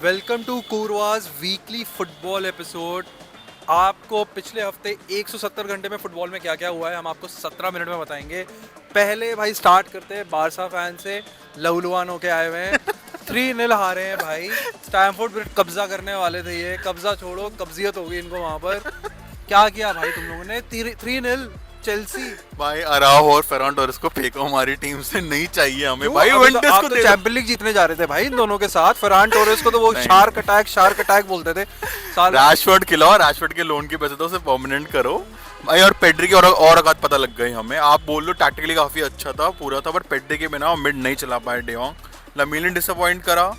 Welcome to कूरवाज weekly football episode. आपको पिछले हफ्ते 170 घंटे में फुटबॉल में क्या क्या हुआ है हम आपको 17 मिनट में बताएंगे। पहले भाई स्टार्ट करते हैं बारसा फैन से। लहूलुहान होके आए हुए हैं, 3-0 हारे हैं भाई। स्टैमफोर्ड ब्रिज कब्जा करने वाले थे, ये कब्जा छोड़ो कब्जियत हो गई इनको वहाँ पर। क्या किया भाई तुम लोगों ने? 3-0 चेल्सी। भाई अराओ और फेरान टोरेस को फेंको, हमारी टीम से नहीं चाहिए हमें क्यों? भाई। अभी वेंटेस आप को तो दे दो। चैंपियंस लीग जीतने जा रहे थे भाई इन दोनों के साथ। फरहान टोरेस को तो वो नहीं। शार्क अटैक बोलते थे साला। रैशफोर्ड खिलाओ, रैशफोर्ड के लोन के पैसे तो उसे परमानेंट करो भाई। और पेड्री की और औकात पता लग गई हमें। आप बोल लो टैक्टिकली काफी अच्छा था, पूरा था, बट पेड्री के बिना मिड नहीं चला पाए डियोंग। लमीन ने डिसअपॉइंट करा,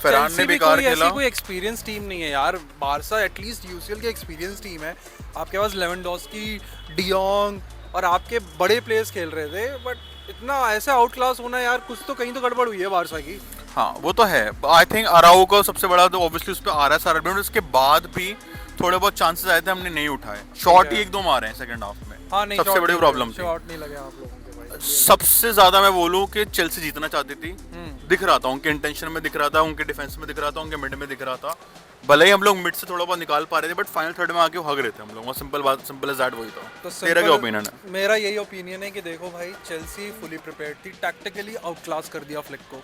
फेरान ने चेल्सी भी बेकार कोई खेला। ऐसी कोई एक्सपीरियंस टीम नहीं है यार। बारसा एटलीस्ट यूसीएल की एक्सपीरियंस टीम है। आपके पास लेवेंडोस्की, डियोंग और आपके बड़े प्लेयर्स खेल रहे थे, बट इतना ऐसे आउट क्लास होना यार, कुछ तो कहीं तो गड़बड़ हुई है बारसा की। हाँ वो तो है। आई थिंक अराओ को सबसे बड़ा तो ऑब्वियसली उस पर आ रहा है सारा ब्लेम। उसके बाद भी थोड़े बहुत चांसेस आए थे, हमने नहीं उठाए। शॉट ही एक दो मारे हैं सेकंड हाफ में। हाँ नहीं, सबसे बड़ी प्रॉब्लम थी। शॉट नहीं लगे आप लोगों के भाई। सबसे ज्यादा मैं बोलूं कि चेल्सी जीतना चाहती थी। दिख रहा था उनके इंटेंशन में, दिख रहा था उनके डिफेंस में, दिख रहा था उनके मिड में, दिख रहा था। भले ही हम लोग मिड से थोड़ा बहुत निकाल पा रहे थे, बट फाइनल थर्ड में आके भाग रहे थे हम लोग। सिंपल बात, सिंपल एज दैट वही था। तो तेरा क्या ओपिनियन है? मेरा यही ओपिनियन है कि देखो भाई, चेल्सी फुली प्रिपेयर्ड थी, टैक्टिकली आउट क्लास कर दिया फ्लिक को।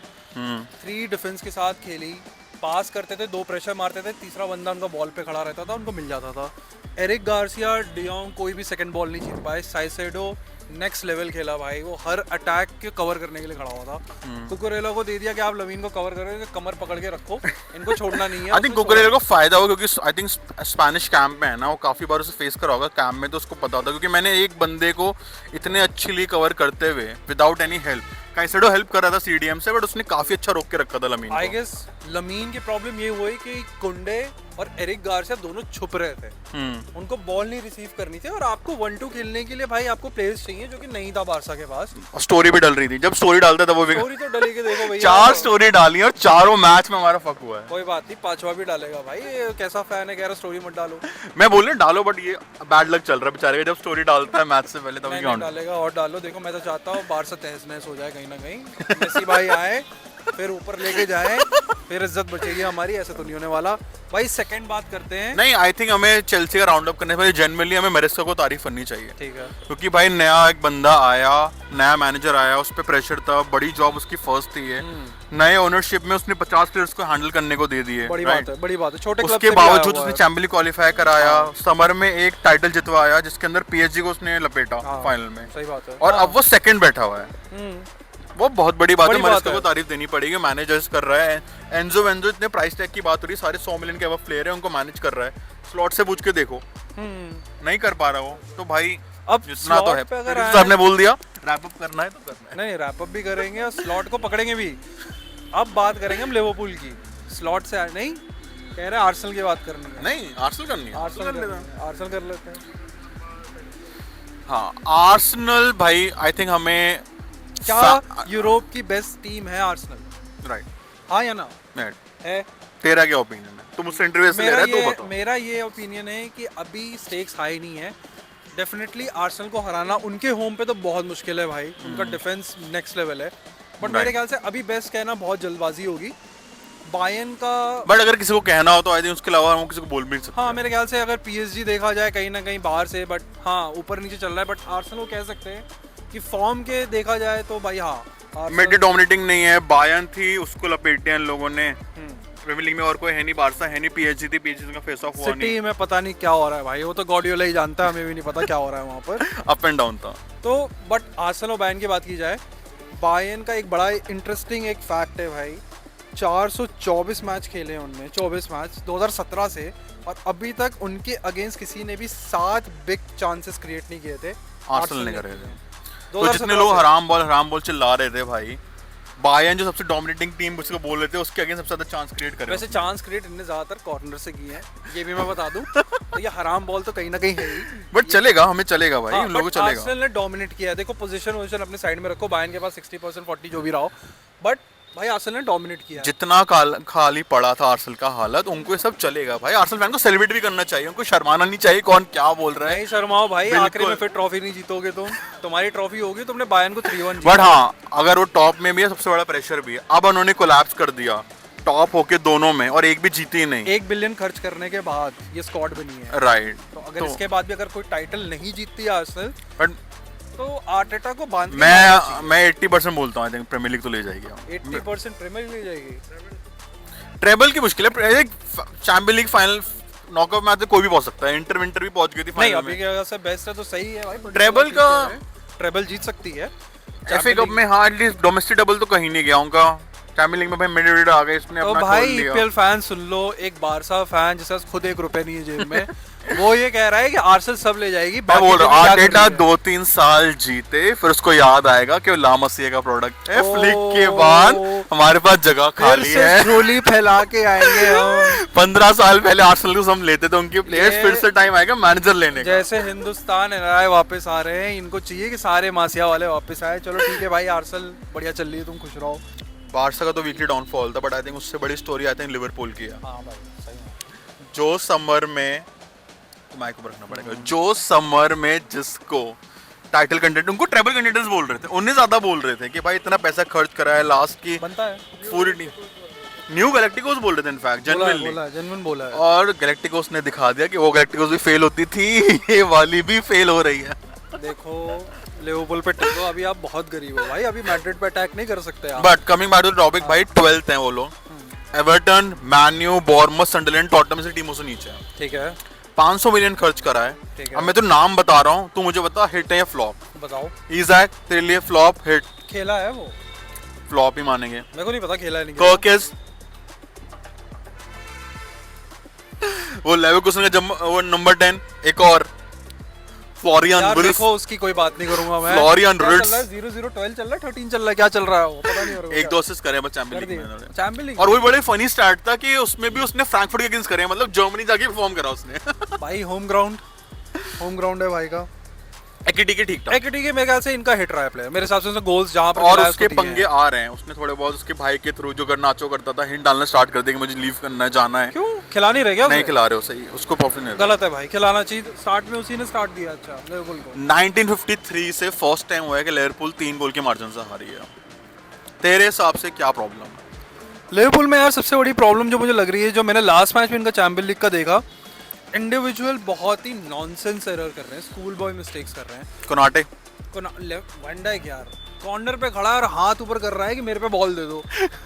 3 डिफेंस के साथ खेली, पास करते थे, 2 प्रेशर मारते थे, तीसरा बंदा उनका बॉल पे खड़ा रहता था, उनको मिल जाता था। एरिक गार्सिया, डियोंग कोई भी सेकंड बॉल नहीं जीत पाए। साइसेडो नेक्स्ट लेवल खेला भाई, वो हर अटैक के कवर करने के लिए खड़ा हुआ था। कुकुरेला को दे दिया कि आप लमीन को कवर करोगे, कमर पकड़ के रखो, इनको छोड़ना नहीं है। आई थिंक कुकुरेला को फायदा होगा, क्योंकि आई थिंक स्पेनिश कैंप में है ना, वो काफी बार उसे फेस करा होगा कैंप में, तो उसको पता होता। क्योंकि मैंने एक बंदे को इतने अच्छी कवर करते हुए without any help, Caicedo help कर रहा था सीडीएम से, बट उसने काफी अच्छा रोक के रखा था लमीन आई को। गेस लमीन की प्रॉब्लम ये हुई कि कुंडे और एरिक गार्सिया दोनों छुप रहे थे, उनको बॉल नहीं रिसीव करनी थी। और आपको 1-2 खेलने के लिए भाई आपको प्लेयर्स चाहिए, जो कि नहीं था बारसा के पास। और स्टोरी भी डल रही थी, जब स्टोरी डालता था वो भी। स्टोरी तो डली के देखो भैया, 4 स्टोरी डाली और चारों मैच में हमारा फक हुआ है। कोई बात नहीं, 5वां भी डालेगा भाई। ये कैसा फैन है, कह रहा स्टोरी मत डालो। मैं बोल रहा डालो, बट ये बैड लक चल रहा है बेचारे का। जब स्टोरी डालता है मैच से पहले, तभी नहीं, क्या नहीं डालेगा और डालो। देखो मैं तो चाहता हूँ बारसा तहस नहस हो जाए कहीं ना कहीं, मेसी भाई आए फिर ऊपर लेके जाए, फिर इज्जत बचेगी हमारी। ऐसा तो नहीं होने वाला भाई। सेकंड बात करते हैं। नहीं, आई थिंक हमें चेल्सी का राउंड अप करने से पहले जनरली हमें मेरेस्का को तारीफ करनी चाहिए। ठीक है, क्योंकि भाई नया एक बंदा आया, नया मैनेजर आया, उस पर प्रेशर था, बड़ी जॉब उसकी फर्स्ट थी है। नए ओनरशिप में उसने 50 प्लेयर्स को हैंडल करने को दे दिए। बड़ी बात है, बड़ी बात है। छोटे क्लब उसके से भी आया बावजूद हुआ उसने है। चैंपियंस लीग क्वालीफाई कराया, समर में एक टाइटल जितवाया, जिसके अंदर पीएसजी को उसने लपेटा हाँ, फाइनल में। सही बात है। और अब वो सेकंड बैठा हुआ है। वो बहुत बड़ी बात है, बड़ी बात मेरेस्का है। को तारीफ देनी पड़ेगी। मैनेजर्स कर रहा है। एंजो इतने प्राइस टैग की बात हो रही है, सारे 100 मिलियन के अब प्लेयर है, उनको मैनेज कर रहा है। स्लॉट से पूछ के देखो, नहीं कर पा रहा वो तो भाई। अब जितना तो है, slot पे अगर आए- साहब ने बोल दिया रैप अप करना है तो करना है। नहीं, रैप अप भी करेंगे और स्लॉट को पकड़ेंगे भी। अब बात करेंगे हम लिवरपूल की। स्लॉट से नहीं कह रहे, आर्सेनल की बात करनी है। नहीं, आर्सेनल करनी है। आर्सेनल कर लेते हैं। हाँ, आर्सेनल भाई आई थिंक हमें क्या यूरोप की बेस्ट टीम है आर्सेनल? राइट हाँ या ना? है। तेरा क्या ओपिनियन है? तुम मुझसे इंटरव्यू ले रहा है तो बताओ। मेरा ये ओपिनियन है कि अभी स्टेक्स हाई नहीं है। डेफिनेटली आर्सेनल को हराना उनके होम पे तो बहुत मुश्किल है भाई। उनका डिफेंस नेक्स्ट लेवल है, बट मेरे ख्याल से अभी बेस्ट कहना बहुत जल्दबाजी होगी। बायर्न का बट अगर किसी को कहना हो तो आई थिंक उसके अलावा हम किसी को बोल भी नहीं सकते। हाँ, मेरे ख्याल से अगर पीएसजी देखा जाए कहीं ना कहीं बाहर से, बट हाँ ऊपर नीचे चल रहा है। बट आर्सेनल को कह सकते हैं कि फॉर्म के देखा जाए तो भाई हाँ, मिड डोमिनेटिंग नहीं है। बायर्न थी, उसको लपेटे हैं लोगों ने। प्रीमियर लीग में और कोई है नहीं, बारसा है नहीं, पीएसजी थी, पीएसजी का फेस ऑफ हुआ नहीं। सिटी में पता नहीं क्या हो रहा है भाई, वो तो गॉर्डियोला ही जानता है, हमें भी नहीं पता क्या हो रहा है वहाँ पर। अप एंड डाउन था तो बट आर्सेनल और बायर्न की बात की जाए, बायर्न का एक बड़ा इंटरेस्टिंग एक फैक्ट है भाई। 424 मैच खेले हैं उनने, 24 मैच 2017 से, और अभी तक उनके अगेंस्ट किसी ने भी 7 बिग चांसेस क्रिएट नहीं किए थे। आर्सेनल ने करे थे। तो 2017 जितने लोग से। हराम बॉल चिल्ला रहे थे भाई, बायर्न जो सबसे डोमिनेटिंग टीम उसको बोल रहे थे, उसके अगेंस्ट सबसे ज्यादा चांस क्रिएट करे। वैसे चांस क्रिएट इनने ज्यादातर कॉर्नर से किए हैं, ये भी मैं बता दूं। तो ये हराम बॉल तो कहीं ना कहीं है ही, बट चलेगा, हमें चलेगा भाई। हाँ, उन लोगों को but चलेगा। आर्सेनल ने डोमिनेट किया है। देखो पोजीशन अपने साइड में रखो, बायर्न के पास 60% 40 जो भी रहा हो, बट भाई आर्सेनल ने डोमिनेट किया है। जितना खाली पड़ा था आर्सेनल का हालत, उनको ये सब चलेगा भाई। आर्सेनल फैन को सेलिब्रेट भी करना चाहिए, उनको शर्माना नहीं चाहिए कौन क्या बोल रहा है। नहीं शर्माओ भाई, बिल्कुल। आखिरी में फिर ट्रॉफी नहीं जीतोगे तुम। तुम्हारी ट्रॉफी होगी, तुमने बायर्न को 3-1 बट हाँ, अगर वो टॉप में भी है, सबसे बड़ा प्रेशर भी है। अब उन्होंने कोलैप्स कर दिया टॉप होके दोनों में और एक भी जीती ही नहीं। 1 बिलियन खर्च करने के बाद ये स्क्वाड बनी है, राइट। तो अगर इसके बाद भी अगर कोई टाइटल नहीं जीतती है आर्सेनल, बट तो आर्टेटा को बांध के मारना चाहिए। मैं 80% बोलता हूँ, आई थिंक प्रीमियर लीग तो ले जाएगी। 80% प्रीमियर लीग ले जाएगी। ट्रेबल की मुश्किल है, champions league final knockout match कोई भी पहुंच सकता है, इंटर विंटर भी पहुंच गई थी नहीं फाइनल अभी में। के अगर से बेस्ट है तो सही है भाई, ट्रेबल का ट्रेबल जीत सकती है। एफए कप में हाँ एटलीस्ट डोमेस्टिक डबल तो कहीं नहीं गया उनका। चैंपियंस लीग में भाई मिडफील्ड आ गए, इसने तो अपना भाई खोल लिया। ईपीएल फैन सुन लो, एक बारसा फैन जिसके पास खुद 1 रुपए नहीं है जेब में, वो ये कह रहा है कि आर्सेनल सब ले जाएगी। मैं बोल रहा हूँ बाकी आर्टेटा क्या करनी है। 2-3 साल जीते, फिर उसको याद आएगा कि वो लामसिया का प्रोडक्ट है। ओ, फ्लिक के बाद हमारे पास जगह फिर खाली से है। झोली फैला के आएंगे हम। 15 साल पहले आर्सेनल को हम लेते थे उनके प्लेयर्स, ये- फिर से टाइम आएगा मैनेजर लेने का। जैसे हिंदुस्तान एनआरआई वापस आ रहे हैं, इनको चाहिए कि सारे मासिया वाले वापस आए। चलो ठीक है भाई, आर्सेनल बढ़िया चल रही है, तुम खुश रहो। बारसा का तो वीकली डाउनफॉल था, बट आई थिंक उससे बड़ी स्टोरी आई थिंक लिवरपूल की है। हाँ भाई सही है। जो समर में माइक को रखना पड़ेगा, जो समर में जिसको टाइटल कंटेंट, उनको ट्रेबल कंटेंटर्स बोल रहे थे, उन्हें ज्यादा बोल रहे थे कि भाई इतना पैसा खर्च करा है लास्ट की बनता है, पूरी टीम। न्यू गैलेक्टिकोस बोल रहे थे इनफैक्ट जेन्युइनली, जेन्युइन बोला है। और गैलेक्टिकोस ने दिखा दिया कि वो गैलेक्टिकोस भी फेल होती थी, ये वाली भी फेल हो रही है। देखो लिवरपूल पे टिको, अभी आप बहुत गरीब हो भाई, अभी मैड्रिड पे अटैक नहीं कर सकते आप। But coming back to the topic भाई, 12th हैं वो लोग। Everton, Man U, Bournemouth, Sunderland, Tottenham से टीमों से नीचे है। ठीक है 500 मिलियन खर्च करा है। ठीक है। अब मैं तो नाम बता रहा हूँ, तू मुझे बता हिट है या फ्लॉप। बताओ। इज़ैक तेरे लिए फ्लॉप, हिट? खेला है वो, फ्लॉप ही मानेंगे। मेरे को नहीं पता खेला है नहीं खेला। कर्किस, वो लेवरकुसन का वो नंबर 10, एक और फ्लोरियन यार विर्ट्ज। देखो उसकी कोई बात नहीं करूंगा मैं। फ्लोरियन क्या विर्ट्ज। चल रहा है? 0-0-12 चल रहा है, 13 चल रहा है, क्या चल रहा है वो पता नहीं हो रहा। एक दो असिस्ट करे बस चैंपियंस लीग में। चैंपियंस लीग और वो बड़े फनी स्टार्ट था कि उसमें भी उसने फ्रैंकफर्ट के अगेंस्ट करे, मतलब जर्मनी जाके परफॉर्म करा उसने। भाई होम ग्राउंड है भाई का। एकेटी के ठीक ठाक, एकेटी के मेरे ख्याल से इनका हिट रहा है प्लेयर, मेरे हिसाब से उसने गोल्स जहां पर और खेला है, उसके उसको दिए पंगे हैं। आ रहे हैं। उसने थोड़े बहुत उसके भाई के थ्रू जो गर्नाचो करता था, हिंट डालना स्टार्ट कर दिया कि मुझे लीव करना है, जाना है। क्यों खिला नहीं रहे क्या नहीं उसे? खिला रहे हो, सही उसको प्रॉफिट नहीं। गलत है भाई, खिलाना चाहिए। स्टार्ट में उसी ने स्टार्ट दिया। अच्छा लिवरपूल को 1953 से फर्स्ट टाइम हुआ है कि लिवरपूल 3 गोल के मार्जिन से हारी है। तेरे हिसाब से क्या प्रॉब्लम है? लिवरपूल में यार सबसे बड़ी प्रॉब्लम जो मुझे लग रही है, जो मैंने लास्ट मैच में इनका चैंपियन लीग का देखा, इंडिविजुअल बहुत ही नॉनसेंस एरर कर रहे हैं, स्कूल बॉय मिस्टेक्स कर रहे हैं। कोनाटे वन डाइक यार कॉर्नर पे खड़ा है और हाथ ऊपर कर रहा है कि मेरे पे बॉल दे दो,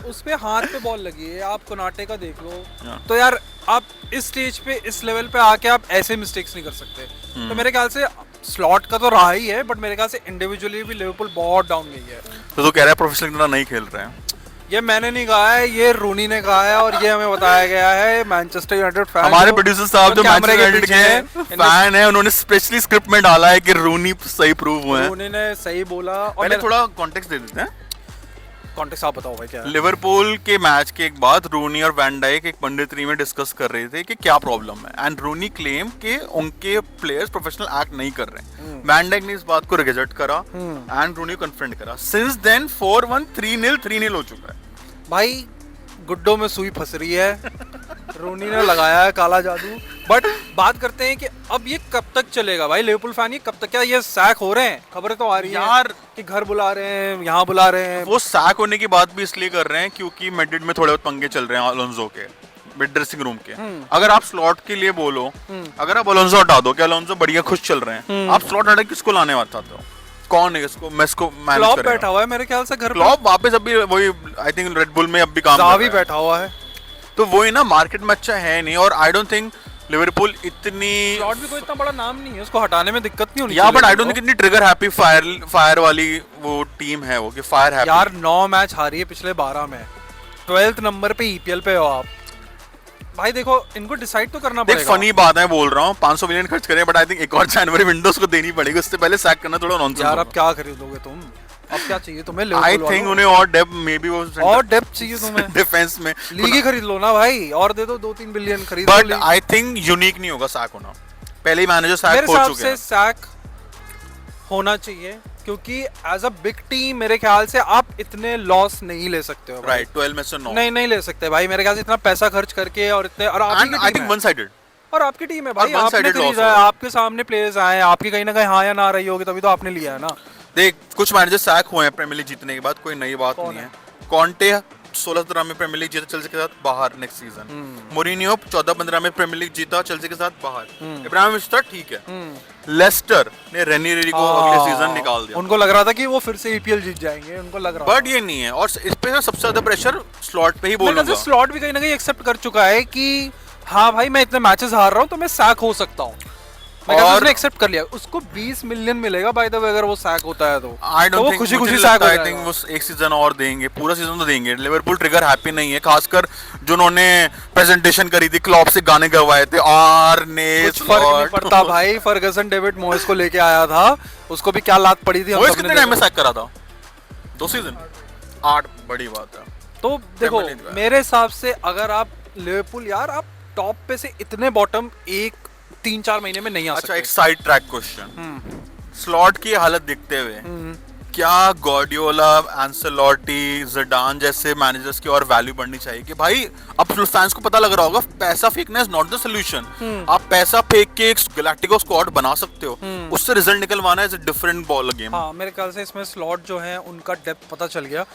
उस पे हाथ पे बॉल लगी है। आप कोनाटे का देख लो, तो यार आप इस स्टेज पे इस लेवल पे आके आप ऐसे मिस्टेक्स नहीं कर सकते। तो मेरे ख्याल से स्लॉट का तो रहा ही है, बट मेरे ख्याल से इंडिविजुअली भी लिवरपूल बहुत डाउन गई है। तो तू कह रहा है प्रोफेशनल इतना नहीं खेल रहे हैं? ये मैंने नहीं कहा है, ये रूनी ने कहा है, और ये हमें बताया गया है मैनचेस्टर यूनाइटेड फैन। हमारे प्रोड्यूसर साहब जो कैमरे मैनचेस्टर के यूनाइटेड पीछे के फैन है, उन्होंने स्पेशली स्क्रिप्ट में डाला है कि रूनी सही प्रूव हुए हैं। रूनी ने सही बोला। और पहले थोड़ा कॉन्टेक्स्ट दे देते हैं। कॉन्टेक्स्ट आप बताओ भाई क्या है? लिवरपूल के मैच के एक बाद रूनी और वैन डाइक एक पंडितरी में डिस्कस कर रहे थे कि क्या प्रॉब्लम है, एंड रूनी क्लेम कि उनके प्लेयर्स प्रोफेशनल एक्ट नहीं कर रहे हैं। वैन डाइक ने इस बात को रिजेक्ट करा एंड रूनी को कन्फ्रंट करा। सिंस देन 4-1 3-0 हो चुका है भाई। गुड्डो में सुई फंस रही है, रूनी ने लगाया है काला जादू। बट बात करते हैं कि अब ये कब तक चलेगा भाई? लिवरपूल फैन ये कब तक, क्या ये सैक हो रहे हैं? खबरें तो आ रही हैं यार कि घर बुला रहे हैं, यहाँ बुला रहे हैं। वो सैक होने की बात भी इसलिए कर रहे हैं क्योंकि मैड्रिड में थोड़े बहुत पंगे चल रहे हैं अलोंसो के मिड ड्रेसिंग रूम के। अगर आप स्लॉट के लिए बोलो, अगर आप अलोंसो हटा दो, कि अलोंसो बढ़िया खुश चल रहे हैं, आप स्लॉट हटा किसको लाने वाला हो? कौन है इसको मैच मैनेज क्लॉप करेगा? बैठा हुआ है मेरे ख्याल से घर पे। क्लॉप वापस अभी वही आई थिंक रेड बुल में अब भी काम कर जावी रहा है। बैठा हुआ है। तो वही ना, मार्केट में अच्छा है नहीं, और आई डोंट थिंक लिवरपूल इतनी स्लॉट भी कोई इतना बड़ा नाम नहीं है, उसको हटाने में दिक्कत नहीं होनी या, but I don't Liverpool think इतनी ट्रिगर हैप्पी फायर वाली वो टीम है वो कि फायर को। हैप्पी। यार 9 मैच हारी है पिछले 12 में, 12th नंबर पे ईपीएल पे हो आप भाई। देखो इनको डिसाइड तो करना देख पड़ेगा। फनी बात है, बोल रहा हूँ 500 मिलियन खर्च करें, बट आई थिंक एक और जनवरी विंडोज को देनी पड़ेगी, उससे पहले सैक करना थोड़ा नॉनसेंस यार है। अब क्या खरीदोगे तुम? अब क्या चाहिए तुम्हें? आई लिवरपूल थिंक वालों? उन्हें और डेप्थ मे बी वो और डेप्थ चाहिए तुम्हें? डिफेंस में लीग ही खरीद लो ना भाई, और दे दो 2-3 बिलियन खरीद लो but league. I think unique नहीं होगा सैक होना। पहले ही मैनेजर सैक मेरे हो हिसाब चुके से हैं। सैक होना चाहिए, क्योंकि एज अ बिग टीम मेरे ख्याल से आप इतने लॉस नहीं ले सकते हो भाई। राइट 12 में से 9 नहीं ले सकते भाई मेरे ख्याल से, इतना पैसा खर्च करके और इतने, और आपकी एंड आई टीम थिंक है। वन साइडेड और आपकी टीम है भाई, और आपने one-sided loss खरीदा है, हुआ। आपके सामने प्लेयर्स आए हैं, आपकी कहीं ना कहीं हाँ या ना रही होगी, तभी तो आपने लिया है ना। देख कुछ मैनेजर सैक हुए हैं प्रीमियर लीग जीतने के बाद, कोई नई बात कौन नहीं है। कॉन्टे 16-17 में प्रीमियर लीग जीता चेल्सी के साथ, बाहर नेक्स्ट सीजन। मोरिनियो 14-15 में प्रीमियर लीग जीता चेल्सी के साथ, बाहर। इब्राहिमोविच था ठीक है। लेस्टर ने रेनिरी को अगले सीजन निकाल दिया। उनको लग रहा था कि वो फिर से ईपीएल जीत जाएंगे, उनको लग रहा बट ये नहीं है, और इस पे सबसे ज्यादा प्रेशर स्लॉट पे ही बोलूंगा। स्लॉट भी कहीं ना कहीं एक्सेप्ट कर चुका है कि हाँ भाई मैं इतने मैचेस हार रहा हूँ तो मैं सैक हो सकता हूँ, और उसने एक्सेप्ट कर लिया। उसको 20 मिलियन मिलेगा बाय द वे अगर वो सैक होता है तो। आई डोंट थिंक, खुशी खुशी सैक सैक आई थिंक वो एक सीजन और देंगे, पूरा सीजन तो देंगे। लिवरपूल ट्रिगर हैप्पी नहीं है, खासकर जो उन्होंने प्रेजेंटेशन करी थी, क्लॉप से गाने गवाए थे, आर्ने कुछ फर्क नहीं पड़ता भाई। फर्गसन डेविड मोयस को लेके आया था, उसको भी क्या लात पड़ी थी। मोयस कितने टाइम में सैक करा था? 2 सीजन, 8, बड़ी बात है। तो देखो मेरे हिसाब से अगर आप लिवरपूल, यार आप टॉप पे से इतने बॉटम 3-4 महीने में नहीं आ सकते। अच्छा, एक साइड ट्रैक क्वेश्चन, स्लॉट की हालत देखते हुए क्या गार्डियोला, एंसेलोटी, ज़िडान जैसे मैनेजर्स की और वैल्यू बढ़नी चाहिए कि भाई अब फैंस को पता लग रहा होगा पैसा फेंकना इज नॉट द सोल्यूशन। आप पैसा फेंक के एक गैलेक्टिको स्क्वाड बना सकते हो, उससे रिजल्ट निकलवाना is a different ball game. हाँ, मेरे ख्याल से इसमें स्लॉट जो है उनका डेप्थ पता चल गया।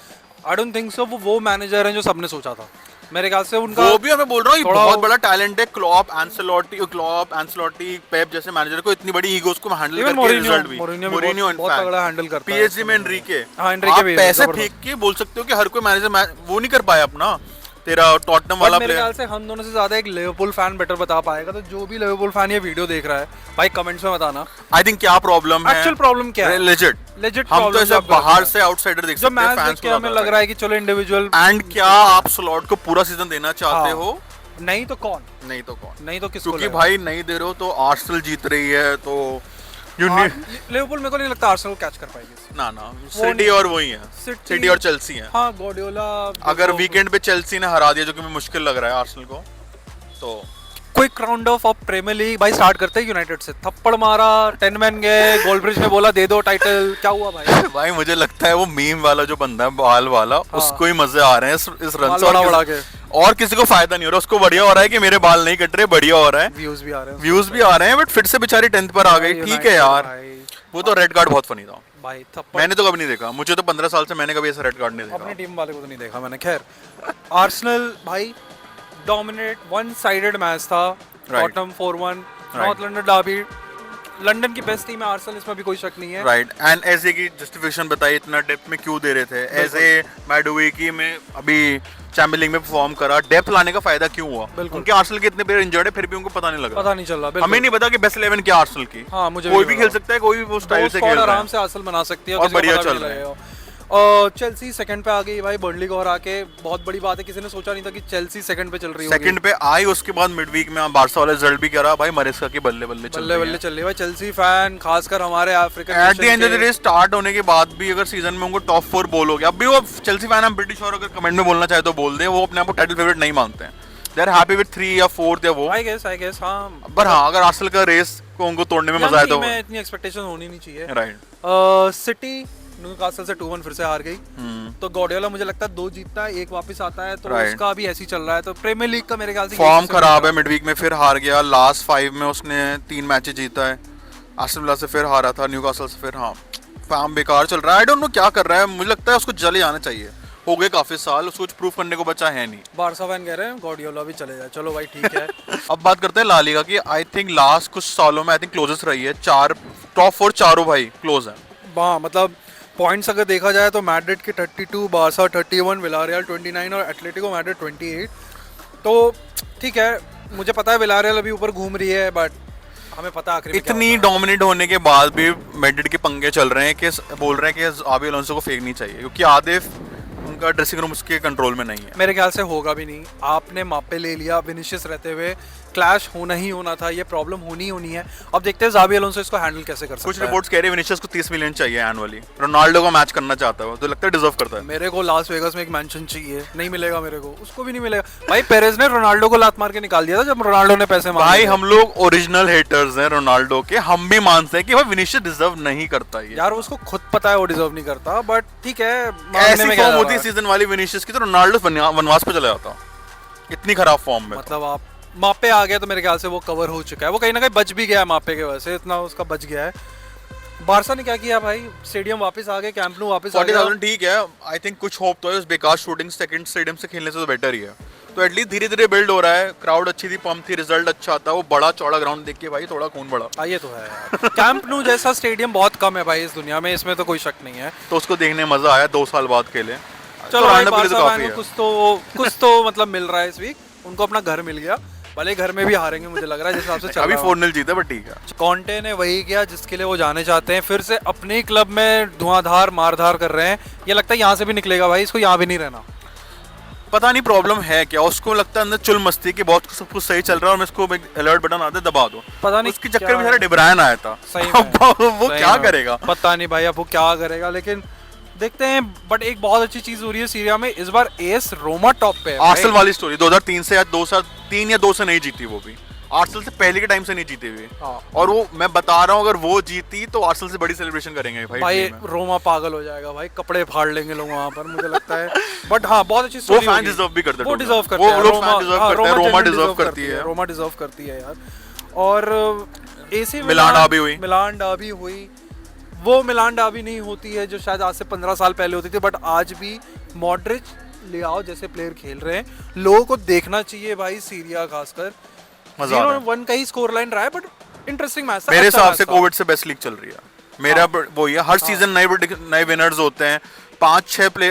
आई डोंट थिंक सो वो मैनेजर हैं जो सबने सोचा था। मेरे ख्याल से उनका वो भी हमें बोल रहा हूँ बहुत बड़ा टैलेंट है। क्लॉप, एंसेलोटी, पेप जैसे मैनेजर को इतनी बड़ी ईगोस को हैंडल करके रिजल्ट भी मोरिनियो बहुत तगड़ा हैंडल करता है। पीएसजी में एनरिके, हाँ, आप पैसे फेंक के बोल सकते हो कि हर कोई मैनेजर वो नहीं कर पाया अपना। तेरा टॉटनम वाला मेरे ख्याल से हम दोनों से ज्यादा एक लिवरपूल फैन बेटर बता पाएगा। तो जो भी लिवरपूल फैन ये वीडियो देख रहा है भाई कमेंट्स में बताना आई थिंक क्या प्रॉब्लम है, एक्चुअल प्रॉब्लम क्या है। लेजिट हम तो ऐसे बाहर से आउटसाइडर देख सकते हैं, फैंस को हमें लग रहा है कि चलो इंडिविजुअल। एंड क्या आप स्लॉट को पूरा सीजन देना चाहते हो? नहीं तो कौन, नहीं तो किसको? क्योंकि भाई नहीं दे रहे हो तो आर्सेनल जीत रही है, तो लिवरपूल मेरे को नहीं लगता आर्सेनल कैच कर पाएगी। ना सिटी और वही है, सिटी और चेल्सी है। हाँ, गार्डियोला अगर वीकेंड पे चेल्सी ने हरा दिया, जो कि मुझे मुश्किल लग रहा है आर्सेनल को, तो quick round of Premier League भाई स्टार्ट करते हैं यूनाइटेड से। थप्पड़ मारा, 10 मैन गए, गोलब्रिज ने बोला दे दो टाइटल, क्या हुआ भाई? भाई मुझे लगता है वो मीम वाला जो बंदा है बाल वाला, उसको ही मजे आ रहे हैं इस रन से, और किसी को फायदा नहीं हो रहा। उसको बढ़िया हो रहा है कि मेरे बाल नहीं कट रहे, बढ़िया हो रहा है, व्यूज भी आ रहे हैं। बट फिर से बेचारी 10th पर आ गई। ठीक है यार, वो तो रेड कार्ड बहुत फनी था भाई। मैंने तो कभी नहीं देखा, मुझे तो 15 साल से मैंने कभी ऐसा रेड कार्ड नहीं देखा। अपनी टीम वाले को तो नहीं देखा मैंने। खैर, आर्सेनल भाई डोमिनेट, वन साइडेड मैच था। Tottenham 4-1, north London derby, London की बेस्ट टीम है आर्सेनल, इसमें भी कोई शक नहीं है। राइट, एंड एजे की जस्टिफिकेशन बताइए, इतना डेप्थ में क्यों दे रहे थे? एजे मैडुइकी में अभी चैंपियंस लीग में परफॉर्म करा, डेप्थ लाने का फायदा क्यों हुआ? उनके आर्सेनल के इतने प्लेयर इंजर्ड है, फिर भी उनको पता नहीं लगा, पता नहीं चल रहा। हमें नहीं पता कि बेस्ट 11 क्या आर्सेनल की। हाँ, मुझे कोई भी खेल सकता है, कोई भी वो स्टाइल से खेल रहा है, आराम से आर्सेनल बना सकती है और बढ़िया चल रहा है। चेल्सी सेकंड पे आ गई भाई, बर्नली को हरा के। बहुत बड़ी बात है, किसी ने सोचा नहीं था कि चेल्सी सेकंड पे चल रही है। सेकंड पे आई, उसके बाद मिडवीक में बारसा वाला रिजल्ट भी करा भाई, मरेस्का की बल्ले बल्ले चल रही है भाई। चेल्सी फैन, खासकर हमारे African at the end of the day start होने के बाद भी अगर सीजन में उनको टॉप 4 बोलोगे, अब भी वो चेल्सी फैन, हम ब्रिटिश, और अगर कमेंट में बोलना चाहे तो बोल दे, वो अपने आप को टाइटल फेवरेट नहीं मानते हैं। दे आर हैप्पी विद 3 या 4 या वो, आई गेस हाँ। पर हाँ, अगर आर्सेनल का रेस को उनको तोड़ने में मजा आए तो इतनी एक्सपेक्टेशन होनी नहीं चाहिए। राइट। सिटी न्यूकासल से 2-1 फिर से हार गई। तो गार्डियोला मुझे लगता है 2 जीतता है, 1 वापस आता है, तो उसका भी ऐसे ही चल रहा है। तो प्रीमियर लीग का मेरे ख्याल से फॉर्म खराब है, मिडवीक में फिर हार गया, लास्ट 5 में उसने 3 मैचेस जीता है, आस्टन विला से फिर हारा था, न्यूकासल से फिर। हाँ, फॉर्म बेकार चल रहा है। आई डोंट नो क्या कर रहा है, मुझे लगता है उसको चले जाना चाहिए। हो गए काफी साल, उसको कुछ प्रूव करने को बचा है नहीं। बारसा फैन कह रहे हैं गार्डियोला भी चले जाए, चलो भाई ठीक है। अब बात करते हैं ला लीगा की। आई थिंक लास्ट कुछ सालों में आई थिंक क्लोजेस्ट रही है, 4 टॉप 4 चारों भाई क्लोज है। हाँ, मतलब पॉइंट्स अगर देखा जाए तो मैड्रिड के 32, बारसा 31, विलारियल 29 और एटलेटिको मैड्रिड 28। तो ठीक है, मुझे पता है विलारियल अभी ऊपर घूम रही है, बट हमें पता आखिर में इतनी डोमिनेट होने के बाद भी मैड्रिड के पंगे चल रहे हैं कि बोल रहे हैं कि जावी अलोंसो को फेंकनी चाहिए, क्योंकि आधे उनका ड्रेसिंग रूम उसके कंट्रोल में नहीं है। मेरे ख्याल से होगा भी नहीं। आपने मापे ले लिया, विनिशियस रहते हुए क्लैश होना ही होना था, ये प्रॉब्लम होनी है। अब देखते हैं जावी अलोंसो इसको हैंडल कैसे कर सकता है। कुछ रिपोर्ट्स कह रहे हैं विनिशियस को 30 मिलियन चाहिए एनुअली, रोनाल्डो को मैच करना चाहता है, तो लगता है डिजर्व करता है। मेरे को लास वेगास में एक मेंशन चाहिए, नहीं मिलेगा मेरे को, उसको भी नहीं मिलेगा भाई। पेरेज ने रोनाल्डो को लात मार के निकाल दिया था जब रोनाल्डो ने पैसे मांगे। भाई हम लोग ओरिजिनल हेटर्स हैं रोनाल्डो के, हम भी मानते हैं कि भाई विनिशियस डिजर्व नहीं करता है यार, उसको खुद पता है वो डिजर्व नहीं करता, बट ठीक है। ऐसी फॉर्म होती सीजन वाली विनिशियस की तो रोनाल्डो वनवास पे चला जाता, इतनी खराब फॉर्म में। मतलब आप मापे आ गया तो मेरे ख्याल से वो कवर हो चुका है, वो कहीं ना कहीं बच भी गया है मापे के वजह से, इतना उसका बच गया है। बारसा ने क्या किया भाई, स्टेडियम वापस आ गए, कैंप नु वापस आ गया। 40,000 ठीक है, आई थिंक कुछ होप तो है, उस बेकार शूटिंग सेकंड स्टेडियम से खेलने से तो बेटर ही है। तो एटलीस्ट धीरे धीरे बिल्ड हो रहा है, क्राउड अच्छी थी, पंप थी, रिजल्ट अच्छा था, वो बड़ा चौड़ा ग्राउंड देख के भाई थोड़ा खून बढ़ा। ये तो है यार। कैंप नु जैसा स्टेडियम बहुत कम है भाई इस दुनिया में, इसमें तो कोई शक नहीं है। तो उसको देखने में मजा आया, 2 साल बाद खेले। चलो तो भाई, रांडा के लिए तो बारसा काफी फैन है। को कुछ तो मतलब मिल रहा है इस वीक, उनको अपना घर मिल गया, भले घर में भी हारेंगे मुझे लग रहा है जिस हिसाब से चल अभी रहा है। 4-0 जीते, बट ठीक है। कॉन्टे ने वही किया जिसके लिए वो जाने चाहते हैं, फिर से अपने क्लब में धुआंधार मारधार कर रहे हैं। ये लगता है यहाँ से भी निकलेगा भाई, इसको यहाँ भी नहीं रहना। पता नहीं प्रॉब्लम है क्या, उसको लगता है अंदर चुल मस्ती की बहुत सब कुछ सही चल रहा है और मैं इसको अलर्ट बटन आता है दबा दो। पता नहीं उसके चक्कर क्या में सारा डिब्रायन आया था। सही अब वो सही क्या में। करेगा? पता नहीं भाई अब वो क्या करेगा, लेकिन देखते हैं। बट एक बहुत अच्छी चीज हो रही है सीरिया में, इस बार एस रोमा टॉप पे है भाई। आर्सेनल वाली स्टोरी 2003 से या 2003 या 2 से नहीं जीती, वो भी आर्सेनल से पहले के टाइम से नहीं जीते हुए। हाँ। और वो मैं बता रहा हूँ, अगर वो जीती तो आर्सेनल से बड़ी सेलिब्रेशन करेंगे भाई भाई टीम में। रोमा पागल हो जाएगा भाई, कपड़े फाड़ लेंगे लोग वहां पर मुझे लगता है। बट हाँ, बहुत अच्छी वो स्टोरी फैन होगी। डिजर्व भी करते हैं, वो डिजर्व करते वो हैं, लोग रोमा- फैन डिजर्व हाँ, करते हैं, रोमा genuine डिजर्व करती है। रोमा डिजर्व करती है यार। और एसी मिलान डार्बी हुई। मिलान डार्बी हुई, वो मिलान डार्बी नहीं होती है जो शायद आज से 15 साल पहले होती थी, बट आज भी मॉड्रिच, लियाओ जैसे प्लेयर खेल रहे हैं, लोगों को देखना चाहिए भाई। सीरिया खासकर मजा आ रहा है। 0-1 का ही स्कोर लाइन रहा है, बट इंटरेस्टिंग मैच था। मेरे अच्छा हिसाब मैच से था। कोविड से बेस्ट लीग चल रही है मेरा। वो ये हर सीजन नए विनर्स होते हैं, 5-6 प्ले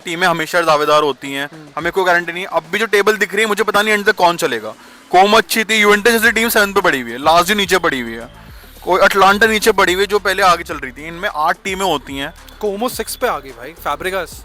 टीमें हमेशा दावेदार होती हैं, हमें कोई गारंटी नहीं। अब भी जो टेबल दिख रही है, मुझे पता नहीं एंड तक कौन चलेगा। कोम अच्छी थी, यूवेंटस जैसी टीम 7 पे पड़ी हुई है, लाज़ियो नीचे पड़ी हुई है, कोई अटलांटा नीचे पड़ी हुई है जो पहले आगे चल रही थी। इनमें 8 टीमें होती हैं, कोमो 6 पे आ गई भाई, फैब्रिगास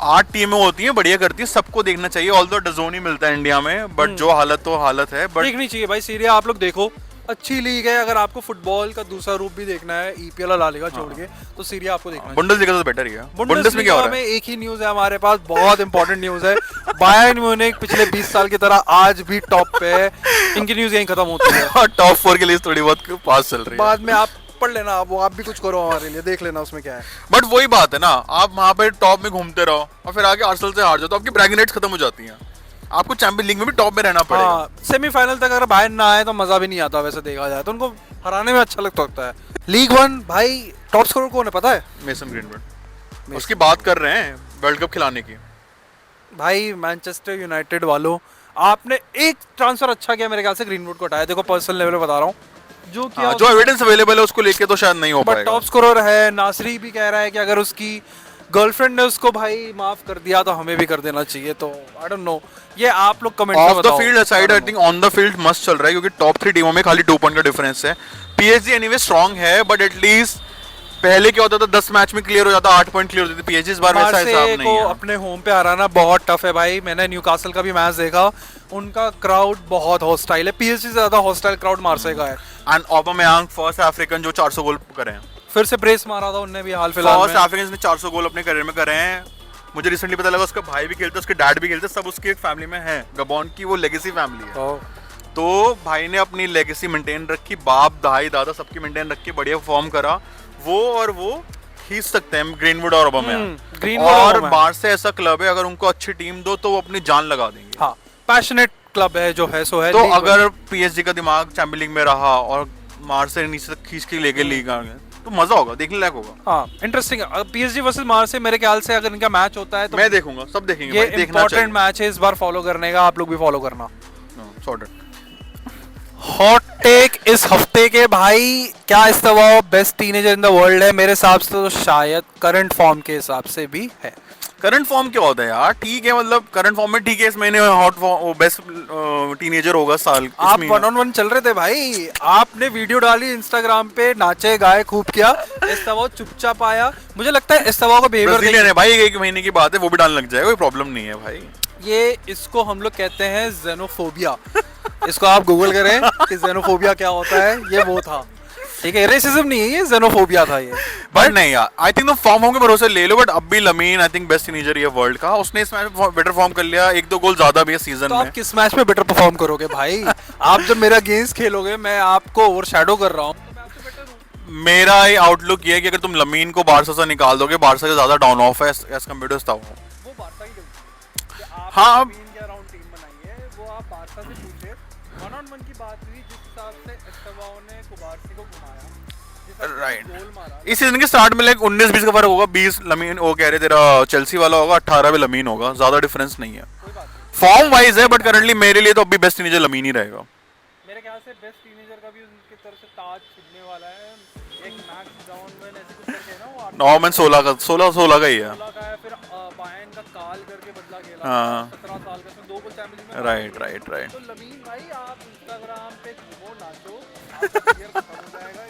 8 टीमें होती हैं, बढ़िया करती है, सबको देखना चाहिए। ऑल्दो डजोन ही मिलता है इंडिया में, बट जो हालत तो हालत है। बट देखनी चाहिए भाई सीरिया, आप लोग देखो, अच्छी लीग है। अगर आपको फुटबॉल का दूसरा रूप भी देखना है, ईपीएल और ला लीगा छोड़ के, तो सीरिया आपको देखना चाहिए। बुंडेसलीगा तो बेटर ही है। बुंडेस में बुंडेसलीगा क्या हो रहा में है? एक ही न्यूज है हमारे पास, बहुत इंपॉर्टेंट न्यूज है। बायर्न म्यूनिख पिछले 20 साल की तरह आज भी टॉप पे है। इनकी न्यूज यहीं खत्म होती है। टॉप 4 के लिए थोड़ी बहुत पास चल रही है। बाद में आप पढ़ लेना, आप भी कुछ करो हमारे लिए, देख लेना उसमें क्या है। बट वही बात है ना, आप वहां पे टॉप में घूमते रहो और फिर आगे आर्सेनल से हार जाओ तो आपकी ब्रैगिंग राइट्स खत्म हो जाती हैं। आपको चैंपियंस लीग में भी टॉप में रहना पड़ेगा। हाँ, सेमीफाइनल तक अगर बायर्न ना आए तो मजा भी नहीं आता, वैसे देखा जाए तो उनको हराने में अच्छा लगता है। लीग 1 भाई, टॉप स्कोरर कौन है पता है? मेसन ग्रीनवुड, उसकी बात कर रहे हैं वर्ल्ड कप खिलाने की। भाई मैनचेस्टर यूनाइटेड वालों, आपने एक ट्रांसफर अच्छा किया मेरे ख्याल से, ग्रीनवुड को हटाया। देखो पर्सनल लेवल पे बता रहा हूँ, जो किया हाँ, जो एविडेंस अवेलेबल है उसको लेके तो शायद नहीं हो बट पाएगा। टॉप स्कोरर है। नासरी भी कह रहा है कि अगर उसकी गर्लफ्रेंड ने उसको भाई माफ कर दिया तो हमें भी कर देना चाहिए। तो आई डोंट नो, ये आप लोग कमेंट में ऑफ द बताओ। Field side I think on the field मस्त चल रहा है, क्योंकि टॉप 3 टीमों में खाली 2 पॉइंट का डिफरेंस है। पीएसजी एनीवे स्ट्रांग है, बट एटलीस्ट पहले क्या होता था, 10 मैच में क्लियर हो जाता, 8 पॉइंट क्लियर होती थी। पीएसजी इस बार वैसा हिसाब मार्से नहीं को है। अपने होम पे हराना बहुत टफ है भाई। मैंने न्यूकासल का भी मैच देखा, उनका क्राउड बहुत हॉस्टाइल है। पीएसजी से ज्यादा हॉस्टाइल क्राउड मार्से का है। एंड ओबामेयांग फर्स्ट अफ्रीकन जो 400 गोल करे हैं। फिर से ब्रेस मारा था उनने भी हाल फिलहाल फर्स्ट में। अफ्रीकन ने 400 गोल अपने करियर में करे हैं। मुझे रिसेंटली पता लगा उसका भाई भी खेलता है, उसके डैड भी खेलते हैं, सब उसकी एक फैमिली में है। गबॉन की वो लेगेसी फैमिली है। तो भाई ने अपनी लेगेसी मेंटेन रखी, बाप भाई दादा सबकी मेंटेन रखी, बढ़िया परफॉर्म करा वो। और वो खींच सकते हैं ग्रीनवुड और ओबामेयांग। ग्रीनवुड और और ओबामेयांग। बार्सा ऐसा क्लब है, अगर उनको अच्छी टीम दो तो वो अपनी जान लगा देंगे। हाँ, पैशनेट क्लब है जो है सो है। तो लीग अगर पीएसजी का दिमाग चैंपियंस लीग में रहा और मार्से नीचे तक खींच के लेके लीग आ गए तो मजा होगा, देखने लायक होगा। हाँ, इंटरेस्टिंग। पीएसजी वर्सेस मार्से मेरे ख्याल से अगर इनका मैच होता है तो मैं देखूंगा, सब देखेंगे ये भाई, देखना चाहिए। इंपॉर्टेंट मैच है इस बार फॉलो करने का, आप लोग भी फॉलो करना। सॉर्टेड। हॉट टेक इस हफ्ते के भाई, क्या इस्तेमाल best teenager in the world है? मेरे हिसाब से तो शायद करंट फॉर्म के हिसाब से भी है। करंट फॉर्म क्या होता है यार? ठीक है, मतलब करंट फॉर्म में ठीक है, इस महीने हॉट बेस्ट टीनेजर होगा साल। आप 1-on-1 चल रहे थे भाई, आपने वीडियो डाली इंस्टाग्राम पे, नाचे गाए खूब किया, इस्तेमाल चुपचाप आया। मुझे लगता है इस्तेमाल का ब्राजीलियन बिहेवियर है भाई, 1 महीने की बात है, वो भी डालने लग जाएगा, कोई प्रॉब्लम नहीं है भाई। ये इसको हम लोग कहते हैं जेनोफोबिया। इसको आप गूगल करें कि जेनोफोबिया क्या होता है, ये वो था। ठीक है, रेसिज्म नहीं है, ये जेनोफोबिया था ये। बट नहीं यार, आई थिंक तो फॉर्म होंगे भरोसे ले लो। बट अब भी lamin I think best teenager है वर्ल्ड का, उसने इस मैच में बेटर फॉर्म कर लिया, 1-2 गोल ज्यादा भी है सीजन तो में। आप किस मैच में बेटर परफॉर्म करोगे भाई? आप जब मेरा गेम्स खेलोगे, मैं आपको ओवरशैडो कर रहा हूँ। मेरा ये आउटलुक ये है कि अगर तुम लमीन को बारसा से निकाल दोगे, बारसा से ज्यादा डाउन ऑफ है एज कम्पेयर टू एस्ताओ। वो बारसा की कि आप हाँ, लमीन के अराउंड टीम बनाई है, वो आप बारसा से पूछे। 1-on-1 की बात हुई, जिस हिसाब से एस्ताओ ने कुबारसी को घुमाया, राइट। गोल मारा। इस सीजन के स्टार्ट में लाइक 19-20 का फर्क होगा, 20 लमीन वो कह रहे तेरा चेल्सी वाला होगा, 18 पे लमीन होगा, ज्यादा डिफरेंस नहीं है। कोई बात नहीं, फॉर्म वाइज है, बट करंटली मेरे लिए तो अभी बेस्ट टीनेजर लमीन ही रहेगा। मेरे ख्याल से बेस्ट टीनेजर का भी उनकी तरफ से ताज छूटने वाला है। एक मैक्स डाउनमैन ऐसे कुछ करके है ना, वो 9 में 16 का ही है। 16 का है, फिर बायर्न का काल करके बदला खेला, हाँ। 17 साल का, उसने 2 गोल चैंपियंस लीग में राइट मारे। Right right. तो लमीन भाई आप इंस्टाग्राम पे घूमो नाचो, आपका करियर खत्म हो जाएगा,